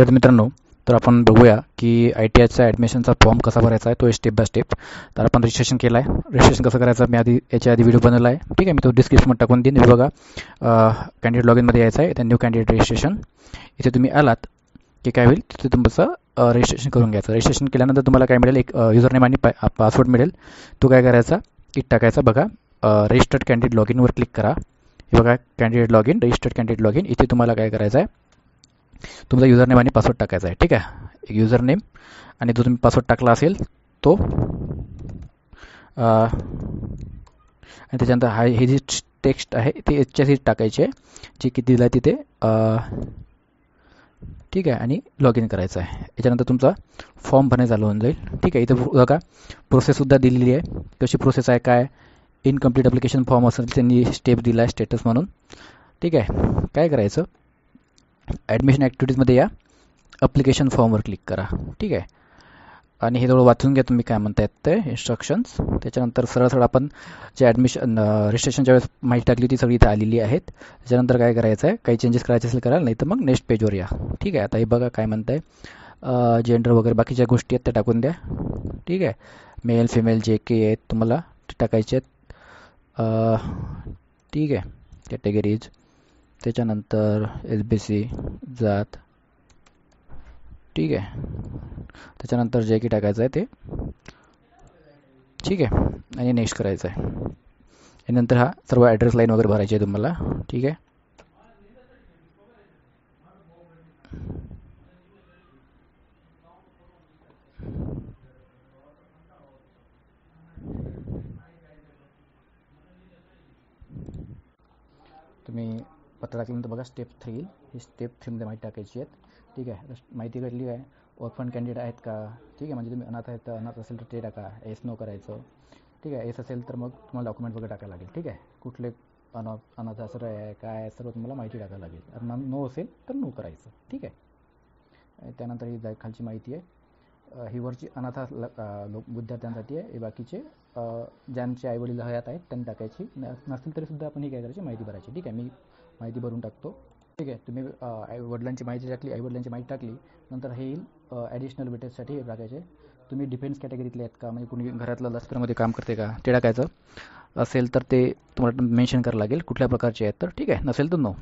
विद्यार्थी मित्रांनो, तर आपण बघूया की ITIचा ॲडमिशनचा फॉर्म कसा भरायचा आहे, तो स्टेप बाय स्टेप. तर आपण रजिस्ट्रेशन केलं आहे. रजिस्ट्रेशन कसं करायचं मी याच्या आधी व्हिडिओ बनवला आहे. ठीक आहे, मी तो डिस्क्रिप्शनमध्ये टाकून देईन. हे बघा, कॅन्डिडेट लॉगिनमध्ये यायचं आहे. त्या न्यू कॅन्डिडेट रजिस्ट्रेशन इथे तुम्ही आलात की काय होईल, तिथे तुमचं रजिस्ट्रेशन करून घ्यायचं. रजिस्ट्रेशन केल्यानंतर तुम्हाला काय मिळेल, एक युजरनेम आणि पासवर्ड मिळेल. तो काय करायचा, इथं टाकायचा. बघा, रजिस्टर्ड कॅन्डिडेट लॉगिनवर क्लिक करा. हे बघा, candidate login, registered candidate login. इथे तुम्हाला काय करायचं आहे, तुमचा युजरनेम आणि पासवर्ड टाकायचा आहे. ठीक आहे, एक युजरनेम आणि जो तुम्ही पासवर्ड टाकला असेल तो, आणि त्याच्यानंतर ही जी टेक्स्ट आहे ती याच्याशी टाकायची आहे, जी किती दिलं आहे तिथे. ठीक आहे, आणि लॉग इन करायचं आहे. याच्यानंतर तुमचा फॉर्म भरणे चालू होऊन जाईल. ठीक आहे, इथं बघा प्रोसेससुद्धा दिलेली आहे, कशी प्रोसेस आहे, काय इनकम्प्लीट ॲप्लिकेशन फॉर्म असेल त्यांनी स्टेप दिला आहे स्टेटस म्हणून. ठीक आहे, काय करायचं, ॲडमिशन ॲक्टिव्हिटीजमध्ये या, ॲप्लिकेशन फॉर्मवर क्लिक करा. ठीक आहे, आणि हे थोडं वाचून घ्या तुम्ही काय म्हणतायत ते इन्स्ट्रक्शन्स. त्याच्यानंतर सरळ आपण जे ॲडमिशन रजिस्ट्रेशनच्या वेळेस माहिती टाकली ती सगळी इथं आलेली आहेत. त्याच्यानंतर काय करायचं आहे, काही चेंजेस करायचे असेल कराल, नाही तर मग नेक्स्ट पेजवर या. ठीक आहे, आता हे बघा काय म्हणत आहे, जेंडर वगैरे बाकीच्या गोष्टी आहेत त्या टाकून द्या. ठीक आहे, मेल फिमेल जे काही आहेत तुम्हाला ते टाकायचे आहेत. ठीक आहे, कॅटेगरीज, त्याच्यानंतर SBC जात. ठीक आहे, त्याच्यानंतर जे की टाकायचं आहे ते. ठीक आहे, आणि नेक्स्ट करायचं आहे. आणि नंतर हा सर्व ॲड्रेस लाईन वगैरे भरायची आहे तुम्हाला. ठीक आहे, तुम्ही पत्र टाकल्यानंतर बघा स्टेप 3, ही स्टेप 3मध्ये माहिती टाकायची आहेत. ठीक आहे, माहिती भेटली आहे. ऑर्फन कॅन्डिडेट आहेत का, ठीक आहे, म्हणजे तुम्ही अनाथ आहेत, अनाथ असेल तर ते टाका, एस नो करायचं. ठीक आहे, एस असेल तर मग तुम्हाला डॉक्युमेंट वगैरे टाकायला लागेल. ठीक आहे, कुठले अनाथ आश्रय आहे काय आहे सर्व तुम्हाला माहिती टाकायला लागेल. आणि नो असेल तर नो करायचं. ठीक आहे, त्यानंतर ही खालची माहिती आहे, ही वरची अनाथ विद्यार्थ्यांसाठी आहे. हे बाकीचे ज्यांचे आईवडील हयात आहेत त्यांनी टाकायची, नसेल तरीसुद्धा आपण ही काय करायची, माहिती भरायची. ठीक आहे, मी माहिती भरून टाकतो. ठीक आहे, तुम्ही वडिलांची माहिती टाकली, आईवडिलांची माहिती टाकली, नंतर हे येईल ॲडिशनल डिटेल्ससाठी हे टाकायचे. तुम्ही डिफेन्स कॅटेगरीतले आहेत का, म्हणजे कुणी घरातलं लष्करमध्ये काम करते का ते टाकायचं. असेल तर ते तुम्हाला मेन्शन करावं लागेल कुठल्या प्रकारचे आहेत तर. ठीक आहे, नसेल तर नो.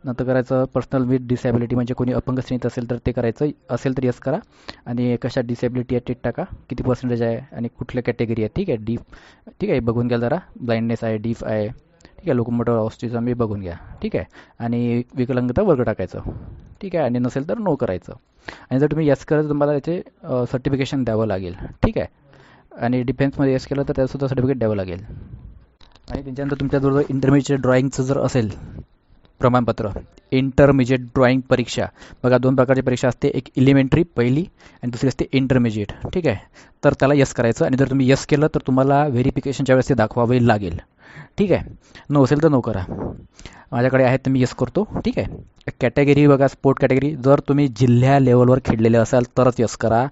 नंतर करायचं पर्सनल विथ डिसेबिलिटी, म्हणजे कोणी अपंग श्रेणीत असेल तर ते करायचं. असेल तर यस करा, आणि कशा डिसेबिलिटी आहे ते टाका, किती पर्सेंटेज आहे आणि कुठल्या कॅटेगरी आहे. ठीक आहे, डीफ. ठीक आहे, बघून घ्या जरा, ब्लाइंडनेस आहे, डीफ आहे. ठीक आहे, लोकोमोटर ऑटिझम मी बघून घ्या. ठीक आहे, आणि विकलांगता वर्ग टाकायचं. ठीक आहे, आणि नसेल तर नो करायचं. आणि जर तुम्ही यस केलं तर तुम्हाला त्याचे सर्टिफिकेशन द्यावं लागेल. ठीक आहे, आणि डिफेन्समध्ये यस केलं तर त्याचंसुद्धा सर्टिफिकेट द्यावं लागेल. आणि त्याच्यानंतर तुमच्याजवळ इंटरमिजिएट ड्रॉइंगचं जर असेल प्रमाणपत्र, इंटरमिजिएट ड्रॉइंग परीक्षा, बघा 2 प्रकारची परीक्षा असते, एक एलिमेंटरी पहिली आणि दुसरी असते इंटरमिजिएट. ठीक आहे, तर त्याला यस करायचं, आणि जर तुम्ही यस केलं तर तुम्हाला व्हेरिफिकेशनच्या वेळेस ते दाखवावे लागेल. ठीक आहे, नो असेल तर नो करा. माझ्याकडे आहेत तर मी यस करतो. ठीक आहे, कॅटेगरी बघा, स्पोर्ट कॅटेगरी, जर तुम्ही जिल्ह्या लेवलवर खेळलेले असाल तरच यस करा.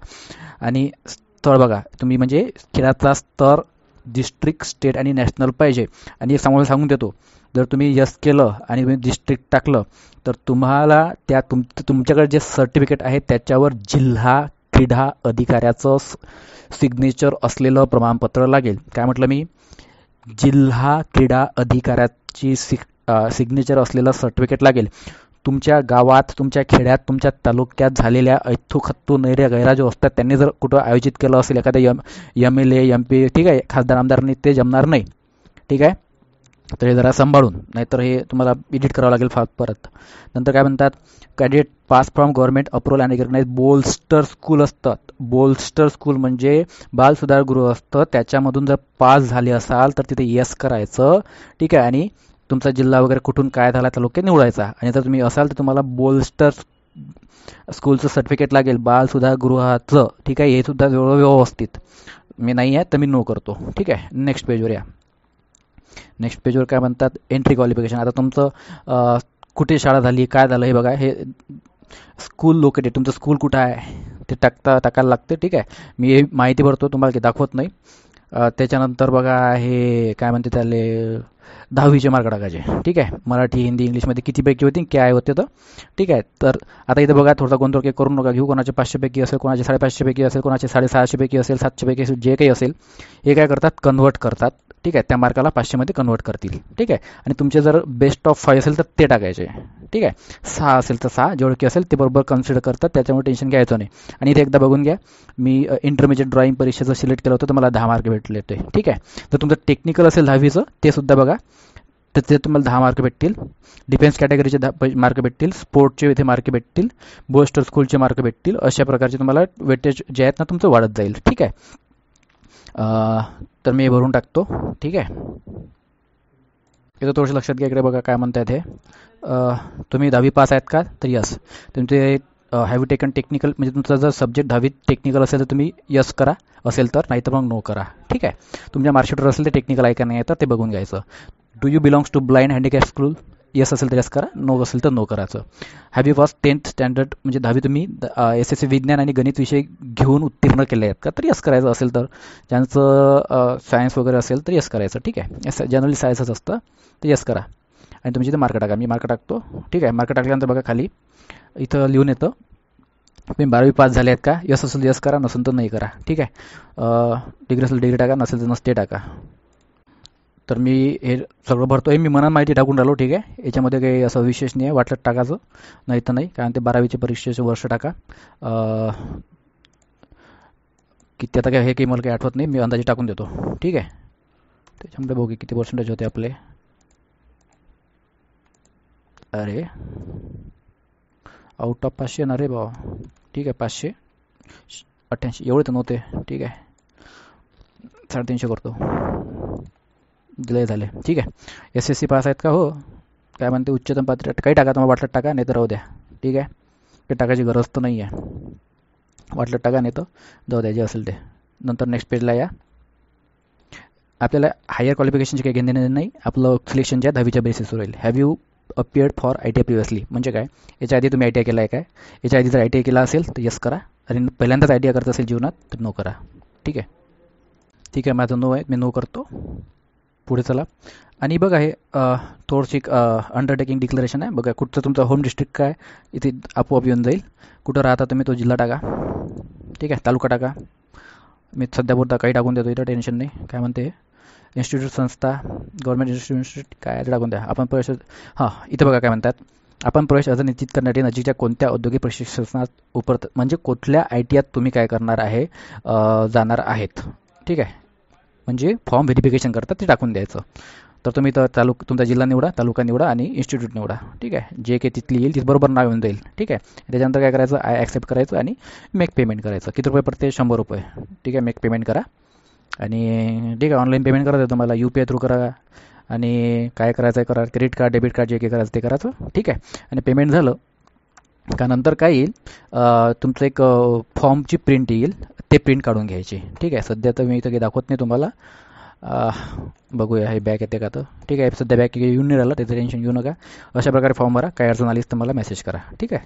आणि स्थळ बघा, तुम्ही म्हणजे खेळाचा स्तर डिस्ट्रिक्ट, स्टेट आणि नॅशनल पाहिजे. आणि सांगून देतो, जर तुम्ही यस केलं आणि तुम्ही डिस्ट्रिक्ट टाकलं तर तुम्हाला त्या तुमच्याकडे जे सर्टिफिकेट आहे त्याच्यावर जिल्हा क्रीडा अधिकाऱ्याचं सिग्नेचर असलेलं प्रमाणपत्र लागेल. काय म्हटलं मी, जिल्हा क्रीडा अधिकाऱ्याची सिग्नेचर असलेलं सर्टिफिकेट लागेल. तुमच्या गावात, तुमच्या खेड्यात, तुमच्या तालुक्यात झालेल्या ऐथू नैऱ्या गैरा जो असतात त्यांनी जर कुठं आयोजित केलं असेल एखाद्या MLA MP, ठीक आहे, खासदार आमदारांनी, ते जमणार नाही. ठीक आहे, तर हे जरा सांभाळून, नाहीतर हे तुम्हाला एडिट करावं लागेल परत. नंतर काय म्हणतात, cadet pass from government approval and recognise Borstal school असतात. बोल्स्टर स्कूल म्हणजे बाल सुधारगृह असतं, त्याच्यामधून जर पास झाले असाल तर तिथे यस करायचं. ठीक आहे, आणि तुमचा जिल्हा वगैरे कुठून काय झाला तालुक्यात निवडायचा. आणि जर तुम्ही असाल तर तुम्हाला बोल्स्टर स्कूलचं सर्टिफिकेट लागेल, बाल सुधारगृहाचं. ठीक आहे, हे सुद्धा व्यवस्थित. मी नाही आहे तर मी नो करतो. ठीक आहे, नेक्स्ट पेजवर या. नेक्स्ट पेजवर काय म्हणतात, एंट्री क्वालिफिकेशन. आता तुमचं कुठे शाळा झाली, काय झालं हे बघा, हे स्कूल लोकेटेड, तुमचं स्कूल कुठं आहे ते टाकायला लागतं. ठीक आहे, मी हे माहिती भरतो, तुम्हाला काही दाखवत नाही. त्याच्यानंतर बघा हे काय म्हणते त्याले 10वीचे मार्क टाकायचे. ठीक आहे, मराठी हिंदी इंग्लिशमध्ये कितीपैकी होती काय होते तर. ठीक आहे, तर आता इथं बघा थोडासा गोंधळ काही करू नका घेऊ. कोणाचे 500पैकी असेल, कोणाचे 550पैकी असेल, कोणाचे 650पैकी असेल, 700पैकी असेल, जे काही असेल हे काय करतात कन्वर्ट करतात. ठीक आहे, त्या मार्काला 500मध्ये कन्वर्ट करतील. ठीक आहे, आणि तुमचे जर बेस्ट ऑफ 5 असेल तर ते टाकायचे. ठीक आहे, 6 असेल तर 6 जेवढे असेल ते बरोबर कन्सिडर करतात, त्याच्यामुळे टेन्शन घ्यायचं नाही. आणि इथे एकदा बघून घ्या, मी इंटरमिजिएट ड्रॉइंग परीक्षेचं सिलेक्ट केलं होतं तर मला 10 मार्क भेटले होते. ठीक आहे, जर तुमचं टेक्निकल असेल 10वीचं ते सुद्धा बघा, तर ते तुम्हाला 10 मार्क भेटतील. डिफेन्स कॅटेगरीचे 10 मार्क भेटतील, स्पोर्टचे इथे मार्क भेटतील, बोस्टर स्कूलचे मार्क भेटतील. अशा प्रकारचे तुम्हाला वेटेज जे आहेत ना तुमचं वाढत जाईल. ठीक आहे, तर मी हे भरून टाकतो. ठीक आहे, इथं थोडंसं लक्षात घ्या. इकडे बघा काय म्हणतात हे, तुम्ही 10वी पास आहेत का, तर यस. तुमचे हॅव यू टेकन टेक्निकल, म्हणजे तुमचा जर सब्जेक्ट 10वीत टेक्निकल असेल तर तुम्ही यस करा, असेल तर, नाही तर मग नो करा. ठीक आहे, तुमच्या मार्कशीटवर असेल तर टेक्निकल आहे का नाही आहे तर ते बघून घ्यायचं. Do you belongs to blind handicap school, yes असेल तर यस करा, नो असेल तर नो करायचं. Have you pass 10th standard, म्हणजे 10वी तुम्ही SSC विज्ञान आणि गणित विषय घेऊन उत्तीर्ण केले आहेत का, तर यस करायचं. असेल तर ज्यांचं सायन्स वगैरे असेल तर यस करायचं. ठीक आहे, जनरली सायन्सच असतं तर यस करा आणि तुमची इथे मार्क टाका. मी मार्क टाकतो. ठीक आहे, मार्क टाकल्यानंतर बघा खाली इथं लिहून येतं तुम्ही 12वी पास झाले आहेत का, यस असेल यस करा, नसेल तर नाही करा. ठीक आहे, डिग्री असेल डिग्री टाका, नसेल तर नसते टाका. तर मी हे सगळं भरतो आहे, मी मनात माहिती टाकून राहिलो. ठीक आहे, याच्यामध्ये काही असं विशेष नाही आहे, वाटलं टाकायचं, नाही तर नाही, कारण ते 12वीचे परीक्षेचे वर्ष टाका. किती आता काय हे काही मला काही आठवत नाही, मी अंदाजे टाकून देतो. ठीक आहे, त्याच्यामध्ये बघू किती पर्सेंटेज होते आपले. अरे आउट ऑफ 500 ना रे भावा. ठीक आहे, 588 एवढे तर नव्हते. ठीक आहे, 350 करतो, दिले झाले. ठीक आहे, SSC पास आहेत का, हो काय म्हणते उच्चतम पात्र, काही टाका तुम्हाला वाटलं टाका, नाही तर राहू द्या. ठीक आहे, ते टाकायची गरज तर नाही आहे, वाटलं टाका, नाही तर जाऊ द्या जे असेल ते. नंतर नेक्स्ट पेजला या. आपल्याला हायर क्वालिफिकेशनचे काही घेणे नाही, आपलं सिलेक्शन जे आहे 10वीच्या बेसिसवर होईल. Have you appeared for ITI previously, म्हणजे काय, याच्या आधी तुम्ही ITI केला आहे काय, याच्या आधी जर ITI केला असेल तर यस करा, आणि पहिल्यांदाच ITI करत असेल जीवनात तर नो करा. ठीक आहे, ठीक आहे, माझं नो आहे, मी नो करतो. पुढे चला. आणि बघा हे थोडीशी अंडरटेकिंग डिक्लरेशन आहे. बघा कुठचं तुमचं होम डिस्ट्रिक्ट काय इथे आपोआप येऊन जाईल. कुठं राहता तुम्ही तो जिल्हा टाका. ठीक आहे, तालुका टाका. मी सध्या बोलता काही टाकून देतो, इथं टेन्शन नाही. काय म्हणते इन्स्टिट्यूट, संस्था, गव्हर्नमेंट इन्स्टिट्यूट काय ते टाकून द्या. आपण प्रवेश, हां इथं बघा काय म्हणतात, आपण प्रवेश अर्ज निश्चित करण्यासाठी नजीकच्या कोणत्या औद्योगिक प्रशिक्षणात म्हणजे कुठल्या ITIत तुम्ही काय करणार आहे, जाणार आहेत. ठीक आहे, म्हणजे फॉर्म व्हेरिफिकेशन करतात ते टाकून द्यायचं. तर तुम्ही तर तुमचा जिल्हा निवडा, तालुका निवडा आणि इन्स्टिट्यूट निवडा. ठीक आहे, जे काही तिथली येईल तिथं बरोबर नाव येऊन जाईल. ठीक आहे, त्याच्यानंतर काय करायचं, आय ॲक्सेप्ट करायचं आणि मेक पेमेंट करायचं. किती रुपये पडते, 100 रुपये. ठीक आहे, मेक पेमेंट करा. आणि ठीक आहे, ऑनलाईन पेमेंट करायचं तुम्हाला, UPI थ्रू करा. आणि काय करायचं आहे करा, क्रेडिट कार्ड, डेबिट कार्ड जे काही करायचं ते करायचं. ठीक आहे, आणि पेमेंट झालं का नंतर काय येईल, तुमचं एक फॉर्मची प्रिंट येईल, ते प्रिंट काढून घ्यायची. ठीक आहे, सध्या तर मी इथं काही दाखवत नाही तुम्हाला. बघूया हे बॅक येते का तर. ठीक आहे, सध्या बॅक येऊन नाही राहिलं, त्याचं टेन्शन घेऊ नका. अशा प्रकारे फॉर्म भरा, काय अडचण आलीच तर मला मेसेज करा. ठीक आहे.